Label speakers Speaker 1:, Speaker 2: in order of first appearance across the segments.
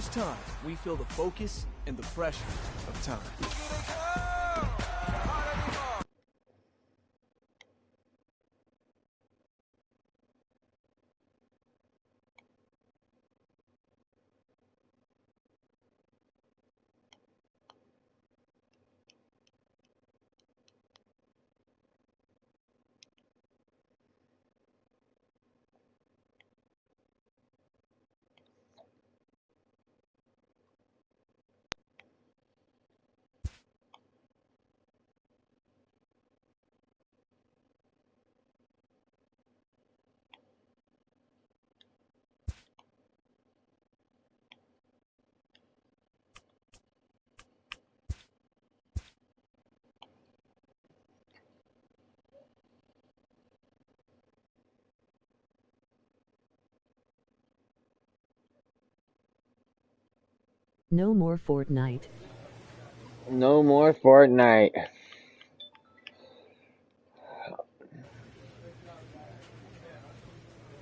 Speaker 1: first time, we feel the focus and the pressure of time.
Speaker 2: No more Fortnite.
Speaker 3: No more Fortnite.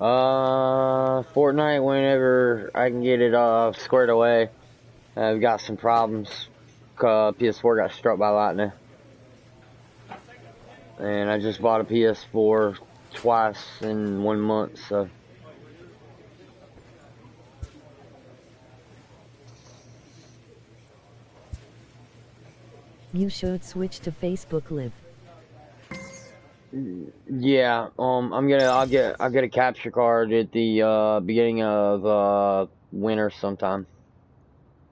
Speaker 3: Fortnite whenever I can get it squared away. I've got some problems. PS4 got struck by lightning. And I just bought a PS4 twice in 1 month, so.
Speaker 2: You should switch to Facebook Live.
Speaker 3: Yeah, I'll get a capture card at the beginning of winter sometime.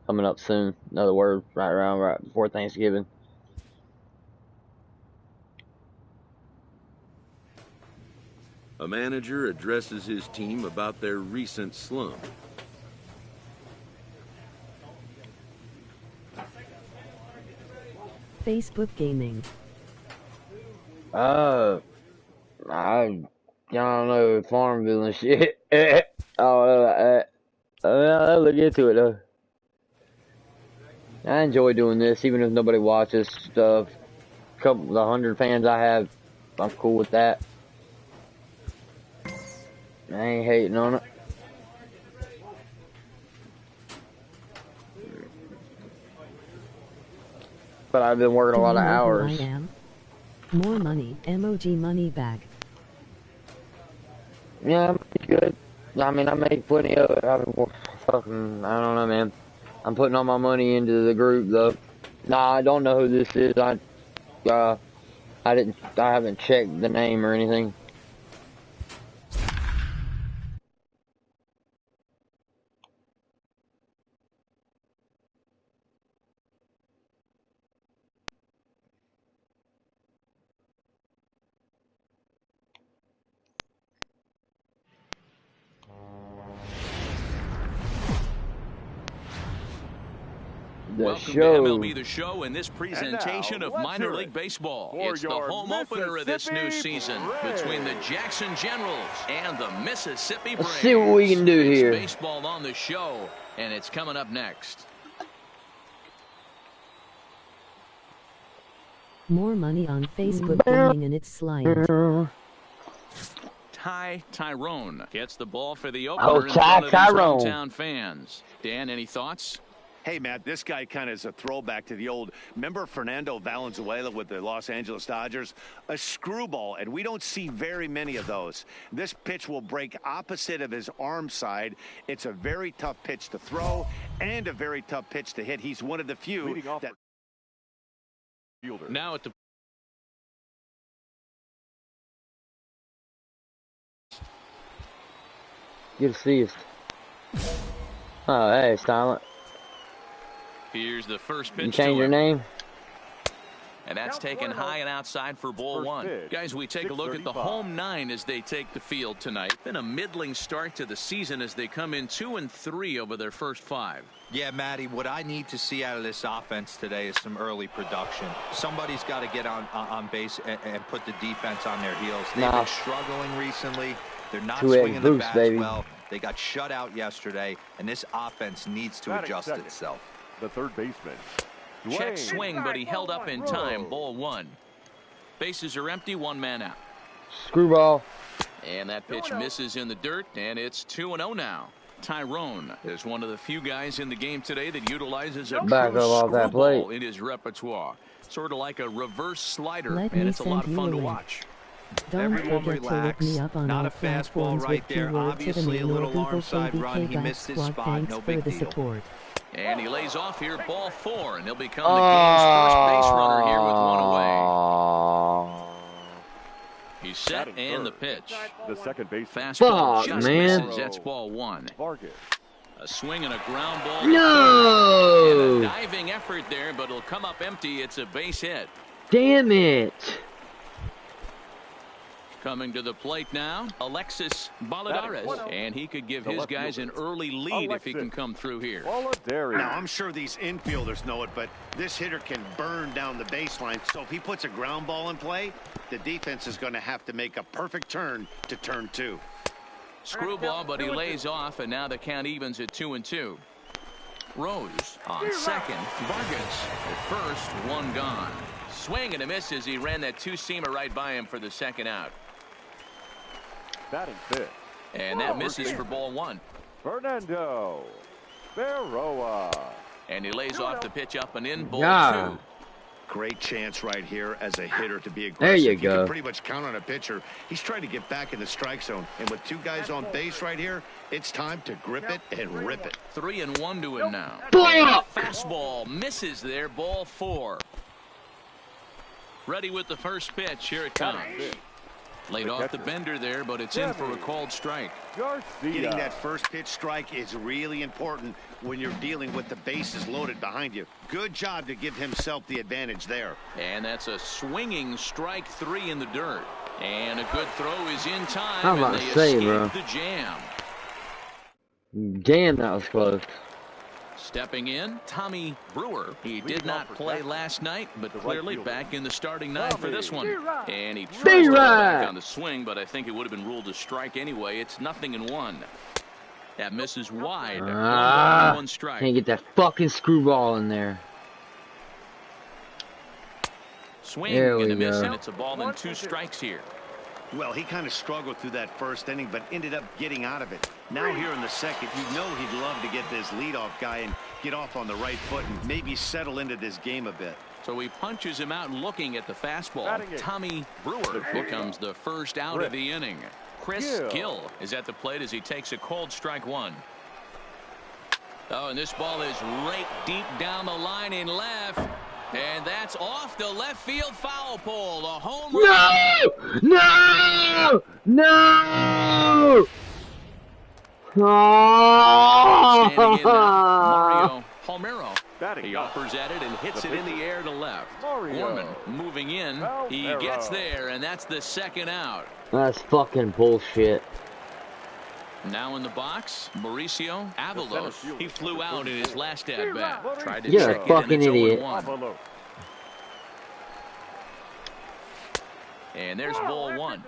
Speaker 3: Coming up soon. In other words, right before Thanksgiving.
Speaker 4: A manager addresses his team about their recent slump.
Speaker 2: Facebook Gaming.
Speaker 3: I don't know, Farmville and shit. I'll look into it though. I enjoy doing this, even if nobody watches stuff. The 100 fans I have, I'm cool with that. I ain't hating on it. But I've been working a lot of hours.
Speaker 2: I am? More money, emoji money bag.
Speaker 3: Yeah, it's good. I mean, I make plenty of it. I don't know, man. I'm putting all my money into the group, though. Nah, I don't know who this is. I haven't checked the name or anything.
Speaker 5: Welcome to MLB The Show in this presentation of minor league baseball. It's the home opener of this new season between the Jackson Generals and the Mississippi Braves.
Speaker 3: Let's see what we can do here.
Speaker 5: It's baseball on the show, and it's coming up next.
Speaker 2: More money on Facebook Gaming and its slimes.
Speaker 5: Tyrone gets the ball for the opener in front of his hometown fans. Dan, any thoughts?
Speaker 6: Hey, Matt, this guy kind of is a throwback to the old, remember Fernando Valenzuela with the Los Angeles Dodgers? A screwball, and we don't see very many of those. This pitch will break opposite of his arm side. It's a very tough pitch to throw and a very tough pitch to hit. He's one of the few that...
Speaker 5: Now at the...
Speaker 3: Good to see you. Oh, hey, Silent.
Speaker 5: Here's the first pitch.
Speaker 3: You change your name?
Speaker 5: And that's taken high and outside for ball one. Guys, we take a look at the home nine as they take the field tonight. Been a middling start to the season as they come in 2-3 over their first 5.
Speaker 7: Yeah, Matty, what I need to see out of this offense today is some early production. Somebody's got to get on base and put the defense on their heels. They've been struggling recently. They're not swinging the bat well. They got shut out yesterday, and this offense needs to adjust itself.
Speaker 8: The third baseman.
Speaker 5: Check swing, but he held up in time. Ball one. Bases are empty, 1 man out.
Speaker 3: Screwball.
Speaker 5: And that pitch misses in the dirt, and it's 2-0 now. Tyrone is one of the few guys in the game today that utilizes a
Speaker 3: Back
Speaker 5: true
Speaker 3: up off that plate.
Speaker 5: screwball in his repertoire. Sort of like a reverse slider,
Speaker 2: Let
Speaker 5: and
Speaker 2: me
Speaker 5: it's a lot of
Speaker 2: send
Speaker 5: fun
Speaker 2: you
Speaker 5: to
Speaker 2: a link.
Speaker 5: watch.
Speaker 2: Don't
Speaker 7: Everyone
Speaker 2: forget to look
Speaker 7: relax.
Speaker 2: me up on
Speaker 7: Not
Speaker 2: all
Speaker 7: a fastball
Speaker 2: platforms
Speaker 7: right
Speaker 2: with
Speaker 7: there.
Speaker 2: keyword
Speaker 7: Obviously, a
Speaker 2: Titomayne or
Speaker 7: little arm
Speaker 2: Google
Speaker 7: side run. He
Speaker 2: KvK
Speaker 7: missed his
Speaker 2: GsG.
Speaker 7: spot.
Speaker 2: Thanks
Speaker 7: No
Speaker 2: for
Speaker 7: big
Speaker 2: the
Speaker 7: deal.
Speaker 2: support.
Speaker 5: And he lays off here, ball 4, and he'll become the game's first base runner here with one away. He's set and the pitch.
Speaker 8: The second base.
Speaker 5: Fastball
Speaker 3: Fuck,
Speaker 5: just
Speaker 3: man.
Speaker 5: misses. That's ball 1.
Speaker 8: Vargas.
Speaker 5: A swing and a ground ball. to
Speaker 3: No!
Speaker 5: third. And a diving effort there, but it'll come up empty. It's a base hit.
Speaker 3: Damn it!
Speaker 5: Coming to the plate now, Alexis Balladares. And he could give his guys an early lead if he can come through here.
Speaker 6: Now, I'm sure these infielders know it, but this hitter can burn down the baseline. So if he puts a ground ball in play, the defense is going to have to make a perfect turn to turn 2.
Speaker 5: Screwball, but he lays off, and now the count evens at 2-2. Rose on second. Vargas at first, 1 gone. Swing and a miss as he ran that 2-seamer right by him for the second out.
Speaker 8: Batting fifth.
Speaker 5: And that misses for ball 1.
Speaker 8: Fernando Berroa.
Speaker 5: And he lays off the pitch up and in, ball
Speaker 3: Yeah.
Speaker 5: 2.
Speaker 6: Great chance right here as a hitter to be aggressive.
Speaker 3: There you
Speaker 6: You
Speaker 3: go.
Speaker 6: can pretty much count on a pitcher. He's trying to get back in the strike zone. And with 2 guys on base right here, it's time to grip it and rip it.
Speaker 5: 3-1 to him now.
Speaker 3: Fuck!
Speaker 5: Fastball misses there, ball 4. Ready with the first pitch. Here it comes. Laid off the bender there, but it's in for a called strike.
Speaker 6: Getting that first pitch strike is really important when you're dealing with the bases loaded behind you. Good job to give himself the advantage there.
Speaker 5: And that's a swinging strike 3 in the dirt. And a good throw is in time,
Speaker 3: I'm
Speaker 5: and
Speaker 3: about
Speaker 5: they
Speaker 3: to say,
Speaker 5: escape
Speaker 3: bro.
Speaker 5: the jam.
Speaker 3: Damn, that was close.
Speaker 5: Stepping in, Tommy Brewer. He did not play last night, but clearly back in the starting 9 for this one. And he tries to go back on the swing, but I think it would have been ruled a strike anyway. It's 0-1. That misses wide. 1 strike.
Speaker 3: Can't get that fucking screwball in there.
Speaker 5: Swing
Speaker 3: There we
Speaker 5: and a miss,
Speaker 3: go.
Speaker 5: and it's a ball and 2 strikes here.
Speaker 6: Well, he kind of struggled through that first inning, but ended up getting out of it. Now here in the second, you know he'd love to get this leadoff guy and get off on the right foot and maybe settle into this game a bit.
Speaker 5: So he punches him out looking at the fastball. Tommy Brewer becomes the first out of the inning. Chris Gill is at the plate as he takes a cold strike 1. Oh, and this ball is raked deep down the line in left. And that's off the left field foul pole. A home run.
Speaker 3: No! No! No!
Speaker 5: Standing in now,
Speaker 3: Oh!
Speaker 5: Mario Palmero. He offers at it and hits it in the air to left. Gorman moving in. He gets there, and that's the second out.
Speaker 3: That's fucking bullshit.
Speaker 5: Now in the box, Mauricio Avalos. He flew out in his last at-bat. Tried to
Speaker 3: You're
Speaker 5: check
Speaker 3: a
Speaker 5: it,
Speaker 3: fucking
Speaker 5: and it's
Speaker 3: idiot.
Speaker 5: 0-1. And there's ball 1.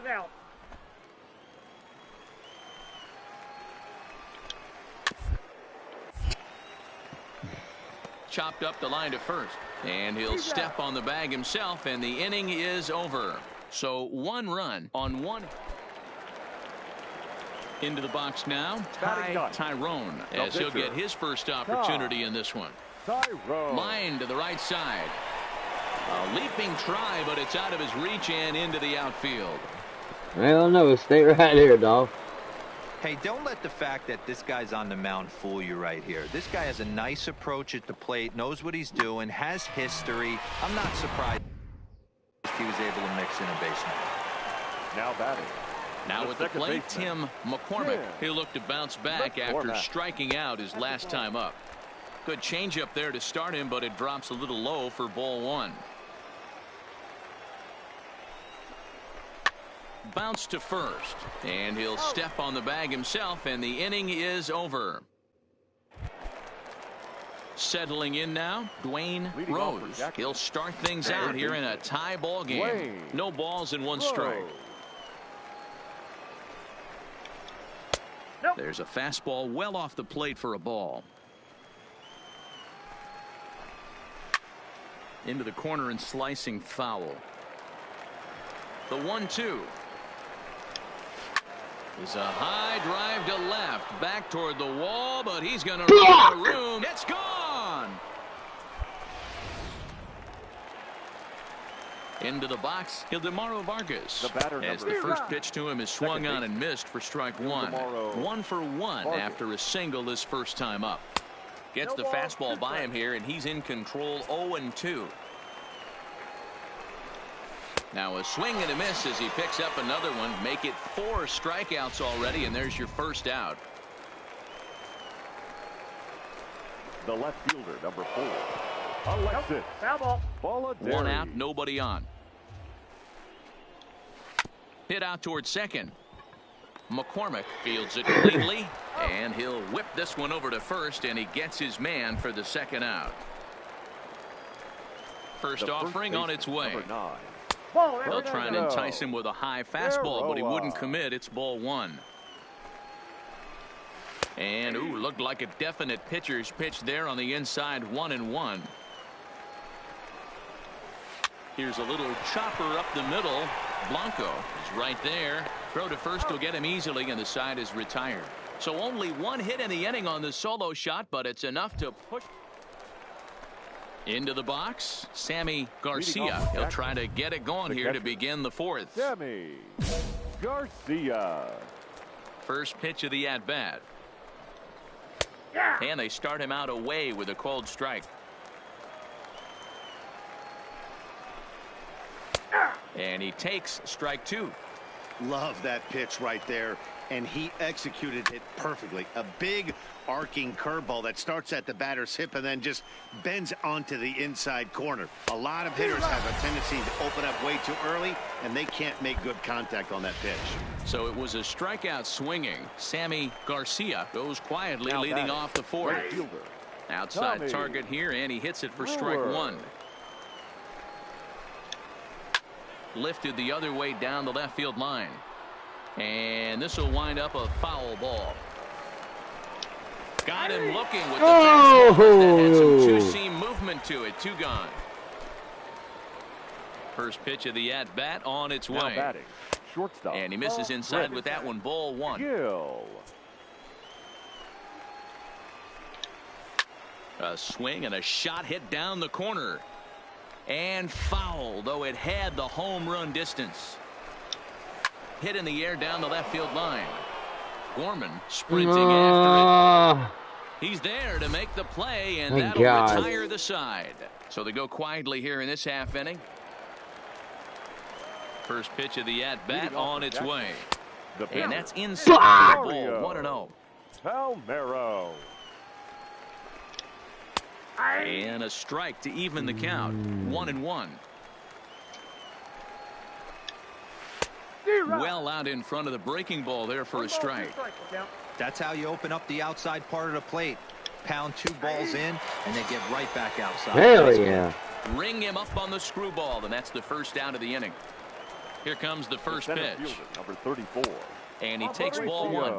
Speaker 5: Chopped up the line to first. And he'll step on the bag himself, and the inning is over. So 1 run on 1. Into the box now, Tyrone, as he'll get his first opportunity in this one. Line to the right side. A leaping try, but it's out of his reach and into the outfield.
Speaker 3: Well, no, stay right here, dog.
Speaker 7: Hey, don't let the fact that this guy's on the mound fool you right here. This guy has a nice approach at the plate, knows what he's doing, has history. I'm not surprised he was able to mix in a base hit.
Speaker 8: Now batting.
Speaker 5: Now with the plate, Tim McCormick. He'll look to bounce back after striking out his last time up. Good changeup there to start him, but it drops a little low for ball 1. Bounce to first, and he'll step on the bag himself, and the inning is over. Settling in now, Dwayne Rose. He'll start things out here in a tie ball game. No balls and 1 strike. There's a fastball well off the plate for a ball. Into the corner and slicing foul. The 1-2. Is a high drive to left, back toward the wall, but he's going to run out of room. It's gone. Into the box, Ildemaro Vargas. As the first pitch to him is swung on and missed for strike one. 1 for 1 after a single his first time up. Gets the fastball by him here, and he's in control 0-2. Now a swing and a miss as he picks up another one. Make it 4 strikeouts already, and there's your first out.
Speaker 8: The left fielder, number 4. Alexis.
Speaker 5: One out, nobody on. Hit out towards second. McCormick fields it cleanly, and he'll whip this one over to first, and he gets his man for the second out. First offering on its way. They'll try and entice him with a high fastball, but he wouldn't commit. It's ball 1. And, ooh, looked like a definite pitcher's pitch there on the inside, 1-1. Here's a little chopper up the middle. Blanco is right there. Throw to first will get him easily, and the side is retired. So only 1 hit in the inning on the solo shot, but it's enough to push. Into the box, Sammy Garcia. He'll try to get it going here to begin the 4th.
Speaker 8: Sammy Garcia.
Speaker 5: First pitch of the at-bat. And they start him out away with a called strike. And he takes strike 2.
Speaker 6: Love that pitch right there, and he executed it perfectly. A big arcing curveball that starts at the batter's hip and then just bends onto the inside corner. A lot of hitters have a tendency to open up way too early, and they can't make good contact on that pitch.
Speaker 5: So it was a strikeout swinging. Sammy Garcia goes quietly leading off the 4th. Outside target here, and he hits it for strike 1. Lifted the other way down the left field line. And this will wind up a foul ball. Got him looking with the fastball that had some two-seam movement to it. 2 gone. First pitch of the at-bat on its way.
Speaker 8: Batting, shortstop.
Speaker 5: And he misses inside with that one. Ball 1. A swing and a shot hit down the corner. And foul, though it had the home run distance. Hit in the air down the left field line. Gorman sprinting after it. He's there to make the play, and that'll retire the side. So they go quietly here in this half inning. First pitch of the at-bat on its way. And that's inside the ball, 1-0.
Speaker 8: Palmeiro.
Speaker 5: And a strike to even the count, 1-1. Well out in front of the breaking ball there for a strike.
Speaker 7: That's how you open up the outside part of the plate. Pound 2 balls in, and they get right back outside.
Speaker 3: Hell yeah.
Speaker 5: Ring him up on the screwball, and that's the first out of the inning. Here comes the first pitch.
Speaker 8: Number 34.
Speaker 5: And he takes ball 1.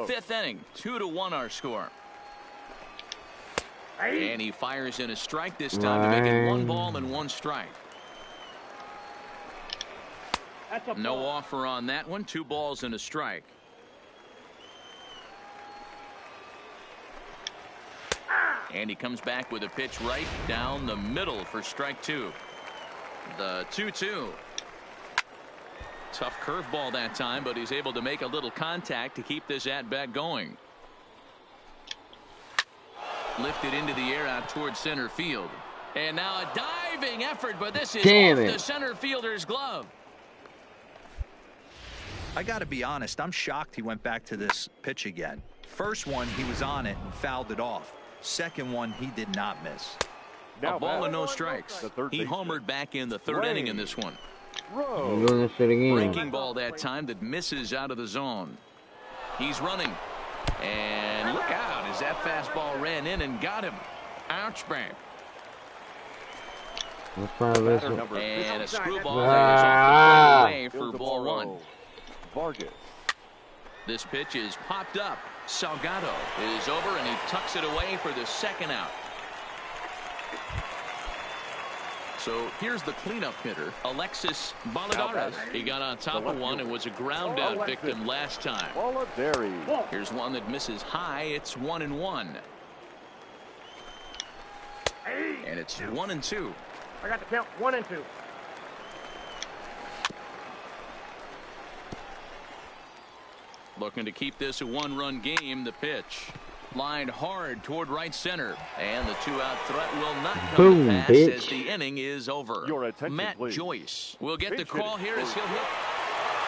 Speaker 5: 5th inning, 2-1 our score. And he fires in a strike this time to make it 1 ball and 1 strike. No offer on that one. 2 balls and a strike. And he comes back with a pitch right down the middle for strike 2. The 2-2. Tough curveball that time, but he's able to make a little contact to keep this at-bat going. Lifted into the air out towards center field. And now a diving effort, but this is off the center fielder's glove.
Speaker 7: I got to be honest, I'm shocked he went back to this pitch again. First one, he was on it and fouled it off. Second one, he did not miss.
Speaker 5: A ball and no strikes. He homered back in the 3rd inning in this one. Breaking ball that time that misses out of the zone. He's running. And look out as that fastball ran in and got him. Ouch back. And a screwball that is off the way for ball 1.
Speaker 8: Vargas.
Speaker 5: This pitch is popped up. Salgado is over, and he tucks it away for the 2nd out. So here's the cleanup hitter, Alexis Balladares. He got on top of one and was a ground out victim last time. Here's one that misses high. It's 1-1. And it's 1-2.
Speaker 9: I got the count 1-2.
Speaker 5: Looking to keep this a one-run game. The pitch lined hard toward right center, and the two-out threat will not come to pass as the inning is over. Matt Joyce will get the call here as he'll hit.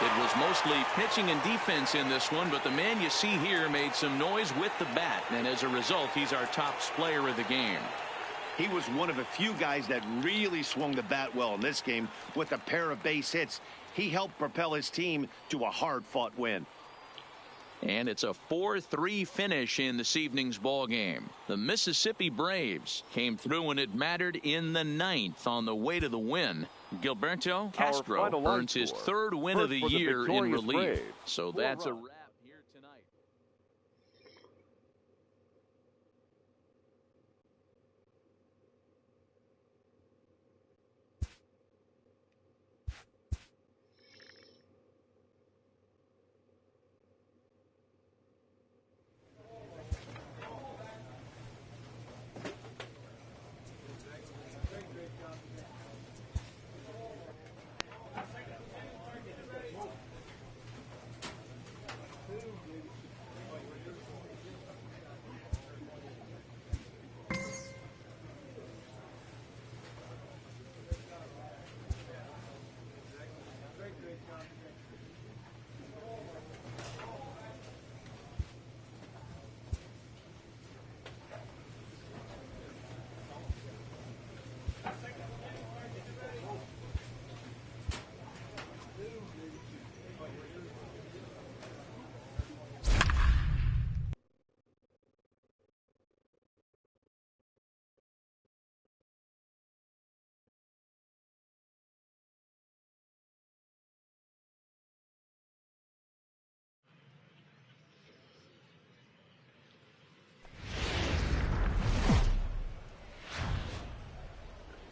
Speaker 5: It was mostly pitching and defense in this one, but the man you see here made some noise with the bat, and as a result, he's our top player of the game.
Speaker 6: He was one of a few guys that really swung the bat well in this game with a pair of base hits. He helped propel his team to a hard-fought win.
Speaker 5: And it's a 4-3 finish in this evening's ball game. The Mississippi Braves came through when it mattered in the 9th on the way to the win. Gilberto Castro earns his 3rd win of the year in relief. So that's a wrap here tonight.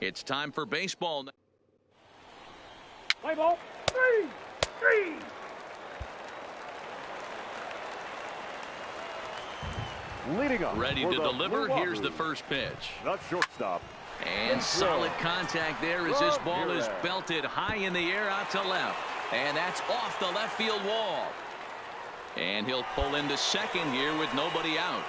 Speaker 5: It's time for baseball.
Speaker 9: Play ball. 3.
Speaker 8: Leading up.
Speaker 5: Ready to deliver. Here's the first pitch.
Speaker 8: The shortstop.
Speaker 5: And solid contact there as this ball is belted high in the air out to left. And that's off the left field wall. And he'll pull into second here with nobody out.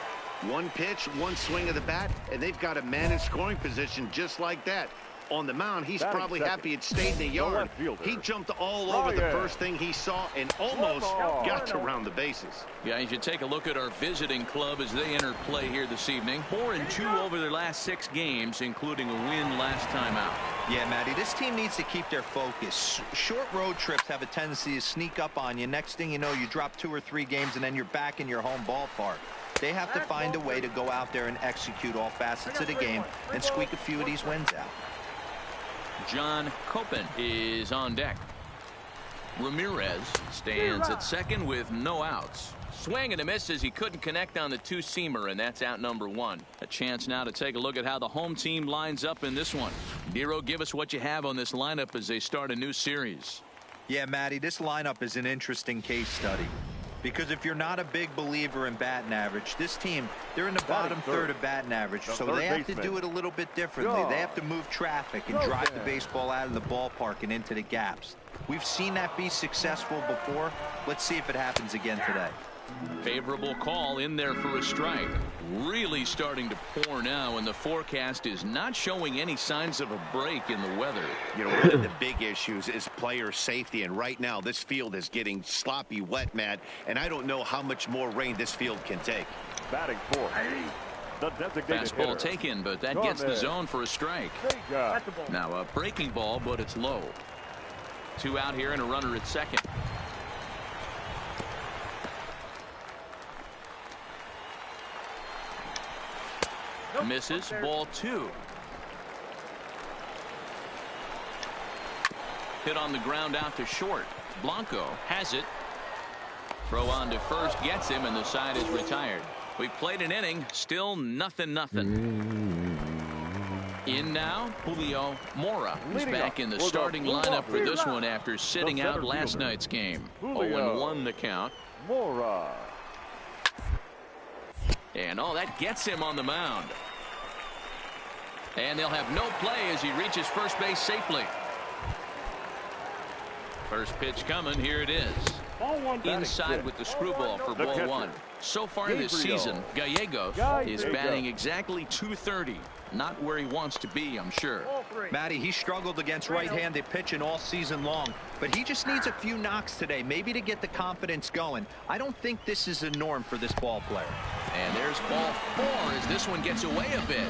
Speaker 6: One pitch, one swing of the bat, and they've got a man in scoring position just like that. On the mound, he's probably happy it stayed in the yard. He jumped all over the first thing he saw and almost got to round the bases.
Speaker 5: Yeah, you should take a look at our visiting club as they enter play here this evening. 4-2 over their last 6 games, including a win last time out.
Speaker 7: Yeah, Matty, this team needs to keep their focus. Short road trips have a tendency to sneak up on you. Next thing you know, you drop 2 or 3 games, and then you're back in your home ballpark. They have to find a way to go out there and execute all facets of the game and squeak a few of these wins out.
Speaker 5: John Copen is on deck. Ramirez stands at second with no outs. Swing and a miss as he couldn't connect on the two-seamer, and that's out number 1. A chance now to take a look at how the home team lines up in this one. Nero, give us what you have on this lineup as they start a new series.
Speaker 7: Yeah, Matty, this lineup is an interesting case study. Because if you're not a big believer in batting average, this team, they're in the bottom third of batting average, so they have to do it a little bit differently. They have to move traffic and drive the baseball out of the ballpark and into the gaps. We've seen that be successful before. Let's see if it happens again today.
Speaker 5: Favorable call in there for a strike. Really starting to pour now, and the forecast is not showing any signs of a break in the weather.
Speaker 6: You know, one of the big issues is player safety, and right now this field is getting sloppy wet, Matt, and I don't know how much more rain this field can take.
Speaker 8: Batting fourth. The designated
Speaker 5: fastball
Speaker 8: hitter.
Speaker 5: taken, but that gets the zone for a strike. Now a breaking ball, but it's low. 2 out here and a runner at second. Misses. Ball 2. Hit on the ground out to short. Blanco has it. Throw on to first, gets him, and the side is retired. We played an inning, still 0-0. In now, Julio Mora. He's
Speaker 8: Leading
Speaker 5: back
Speaker 8: up
Speaker 5: in the
Speaker 8: for the
Speaker 5: starting
Speaker 8: Blue
Speaker 5: lineup for this
Speaker 8: Wahoo.
Speaker 5: one after sitting
Speaker 8: center
Speaker 5: out last
Speaker 8: fielder,
Speaker 5: night's game.
Speaker 8: Julio
Speaker 5: 0-1 the count.
Speaker 8: Mora.
Speaker 5: And that gets him on the mound. And they'll have no play as he reaches first base safely. First pitch coming. Here it is. Inside with the screwball for ball one. So far this season, Gallegos is batting exactly .230. Not where he wants to be, I'm sure.
Speaker 7: Matty, he struggled against right-handed pitching all season long, but he just needs a few knocks today, maybe to get the confidence going. I don't think this is a norm for this ball player.
Speaker 5: And there's ball 4 as this one gets away a bit.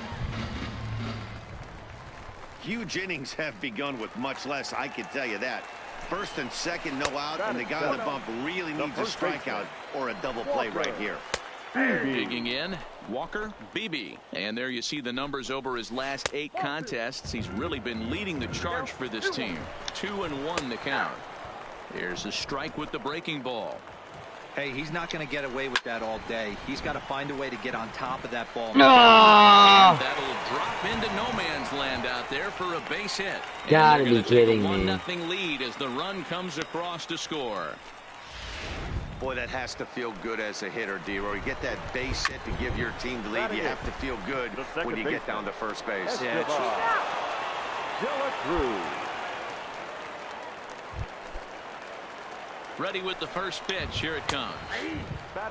Speaker 6: Huge innings have begun with much less, I can tell you that. First and second, no out, and the guy on the bump really needs a strikeout or a double play right here.
Speaker 5: Digging in, Walker Beebe. And there you see the numbers over his last 8 contests. He's really been leading the charge for this team. 2-1 the count. Here's a strike with the breaking ball.
Speaker 7: Hey, he's not going to get away with that all day. He's got to find a way to get on top of that ball.
Speaker 5: And that'll drop into no man's land out there for a base hit.
Speaker 3: Gotta be kidding me.
Speaker 5: 1-0 lead as the run comes across to score.
Speaker 6: Boy, that has to feel good as a hitter, D-Roy. You get that base hit to give your team the lead. You have to feel good when you get down to first base.
Speaker 8: Yeah,
Speaker 5: Ready with the first pitch. Here it comes.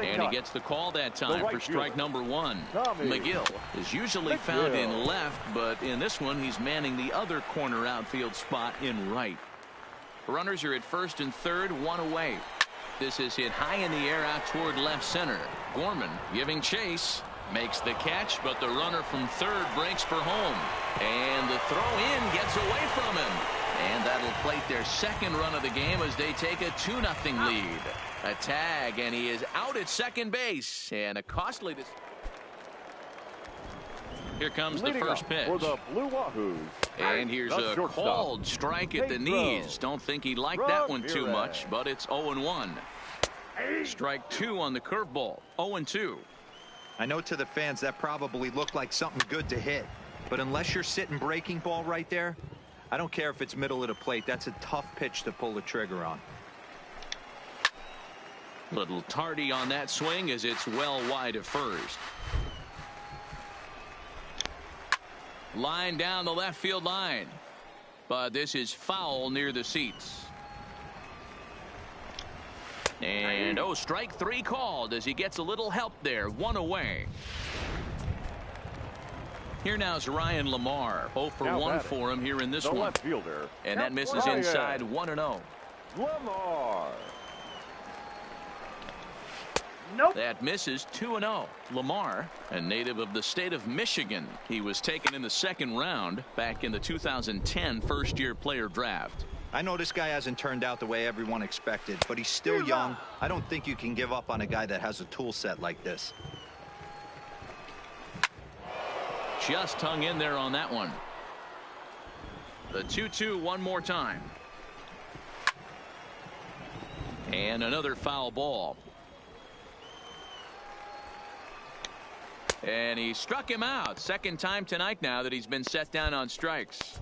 Speaker 5: And he gets the call that time for strike number 1. McGill is usually found in left, but in this one he's manning the other corner outfield spot in right. Runners are at first and third, 1 away. This is hit high in the air out toward left center. Gorman giving chase. Makes the catch, but the runner from third breaks for home. And the throw in gets away from him. And that'll plate their second run of the game as they take a 2-0 lead. A tag, and he is out at second base. And a costly... Here comes the first pitch.
Speaker 8: For the Blue Wahoos.
Speaker 5: And here's a called strike at the knees. Don't think he liked that one too much, but it's 0-1. Strike 2 on the curveball. 0-2.
Speaker 7: I know to the fans that probably looked like something good to hit, but unless you're sitting breaking ball right there, I don't care if it's middle of the plate. That's a tough pitch to pull the trigger on.
Speaker 5: Little tardy on that swing as it's well wide of first. Line down the left field line, but this is foul near the seats. And strike 3 called as he gets a little help there. 1 away. Here now is Ryan Lamar. 0 for 1 for him here in this one.
Speaker 8: Left fielder.
Speaker 5: And that misses inside. 1-0.
Speaker 8: Lamar.
Speaker 9: Nope.
Speaker 5: That misses. 2-0. Lamar, a native of the state of Michigan. He was taken in the second round back in the 2010 first-year player draft.
Speaker 7: I know this guy hasn't turned out the way everyone expected, but he's still young. I don't think you can give up on a guy that has a tool set like this.
Speaker 5: Just hung in there on that one. The 2-2 one more time. And another foul ball. And he struck him out. Second time tonight now that he's been set down on strikes.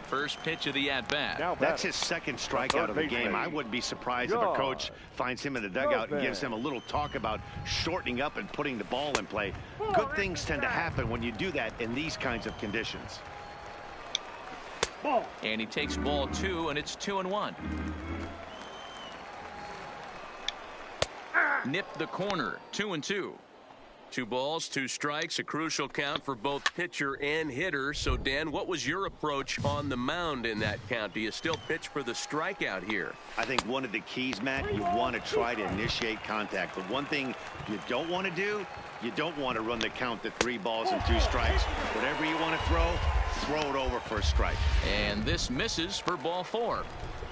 Speaker 5: First pitch of the at-bat.
Speaker 6: That's his second strikeout of the game. I wouldn't be surprised if a coach finds him in the dugout and gives him a little talk about shortening up and putting the ball in play. Good things tend to happen when you do that in these kinds of conditions.
Speaker 5: And he takes ball 2, and it's 2-1. Nip the corner. 2-2. 2 balls, 2 strikes, a crucial count for both pitcher and hitter. So, Dan, what was your approach on the mound in that count? Do you still pitch for the strikeout here?
Speaker 6: I think one of the keys, Matt, you want to try to initiate contact. But one thing you don't want to do, you don't want to run the count to 3 balls and 2 strikes. Whatever you want to throw it over for a strike.
Speaker 5: And this misses for ball 4.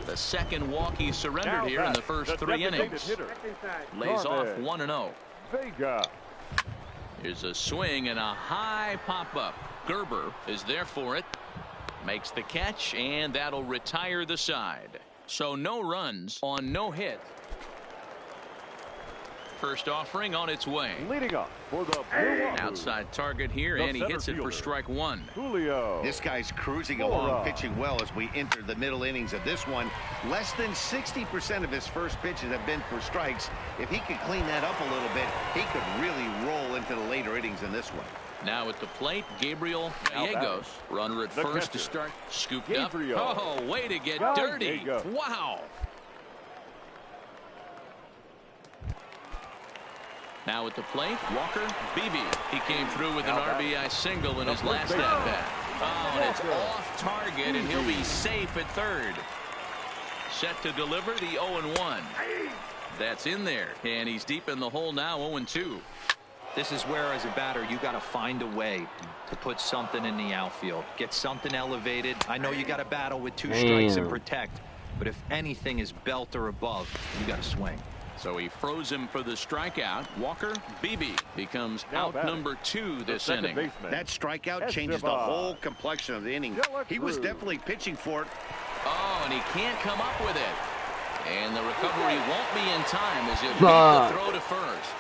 Speaker 5: The second walk he surrendered here in the first 3 innings. Lays off 1-0.
Speaker 8: Vega.
Speaker 5: Here's a swing and a high pop-up. Gerber is there for it. Makes the catch, and that'll retire the side. So no runs on no hit. First offering on its way.
Speaker 8: Leading up for the Blue Wahoo.
Speaker 5: Outside target here, and he hits it for strike one.
Speaker 8: Julio.
Speaker 6: This guy's cruising along, pitching well as we enter the middle innings of this one. Less than 60% of his first pitches have been for strikes. If he could clean that up a little bit, he could really roll into the later innings in this one.
Speaker 5: Now at the plate, Gabriel Gallegos. Runner at first to start. Scooped
Speaker 8: Gabriel.
Speaker 5: up. Oh, way to get dirty. Wow. Now at the plate, Walker Beebe. He came through with an RBI single in his last at-bat. Oh, and it's off target, and he'll be safe at third. Set to deliver the 0-1. That's in there, and he's deep in the hole now, 0-2.
Speaker 7: This is where, as a batter, you got to find a way to put something in the outfield. Get something elevated. I know you got to battle with two strikes and protect, but if anything is belt or above, you got to swing.
Speaker 5: So he froze him for the strikeout. Walker Beebe becomes out number 2 this inning.
Speaker 6: That strikeout changes the whole complexion of the inning. He was definitely pitching for it.
Speaker 5: Oh, and he can't come up with it. And the recovery won't be in time as he'll beat the throw to first.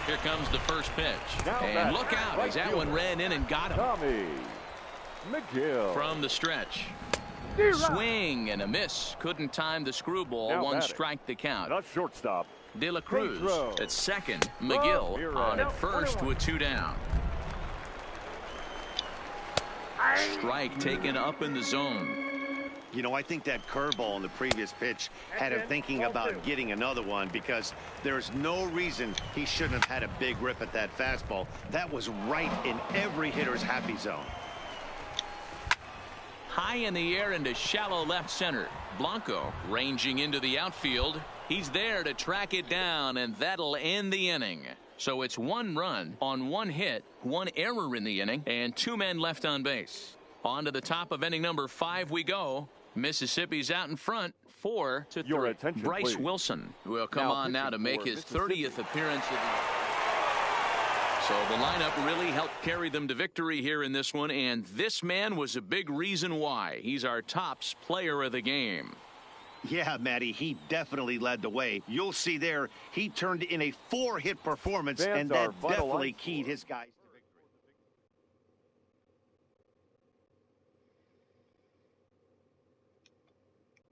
Speaker 5: Here comes the first pitch. And look out, as that one ran in and got him. From the stretch. Swing and a miss. Couldn't time the screwball. One strike the count.
Speaker 8: Shortstop.
Speaker 5: De La Cruz at second. McGill on at first with 2 down. Strike taken up in the zone.
Speaker 6: You know, I think that curveball in the previous pitch had him thinking about getting another one, because there's no reason he shouldn't have had a big rip at that fastball. That was right in every hitter's happy zone.
Speaker 5: High in the air into shallow left center. Blanco ranging into the outfield. He's there to track it down, and that'll end the inning. So it's 1 run on 1 hit, 1 error in the inning, and 2 men left on base. On to the top of inning number 5 we go. Mississippi's out in front, 4-3.
Speaker 8: Your attention,
Speaker 5: Bryce
Speaker 8: please.
Speaker 5: Wilson will come on now to make his 30th appearance. So the lineup really helped carry them to victory here in this one, and this man was a big reason why. He's our tops player of the game.
Speaker 6: Yeah, Matty, he definitely led the way. You'll see there, he turned in a 4-hit performance, and that definitely keyed his guys.